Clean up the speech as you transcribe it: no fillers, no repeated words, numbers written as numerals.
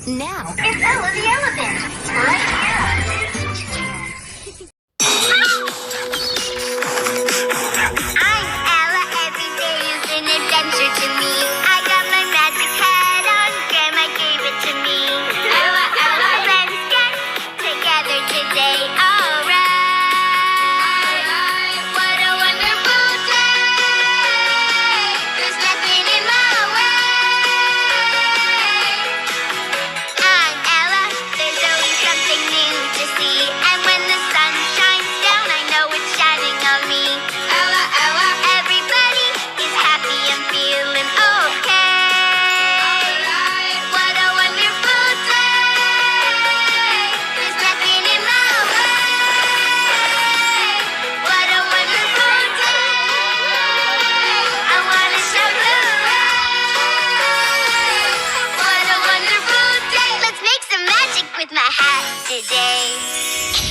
Now, It's Ella the Elephant, right here. I'm Ella, every day is an adventure to me. I got my magic hat on, Grandma gave it to me. Ella, Ella, let's get together today, alright. What a wonderful day, there's nothing in my way. I'm Ella, there's always something new to see. And when the sun shines down, I know it's shining on me. Ella, Ella, everybody is happy and feeling okay. What a wonderful day, there's nothing in my way. What a wonderful day, I wanna shout hooray. What a wonderful day, let's make some magic with my hat today.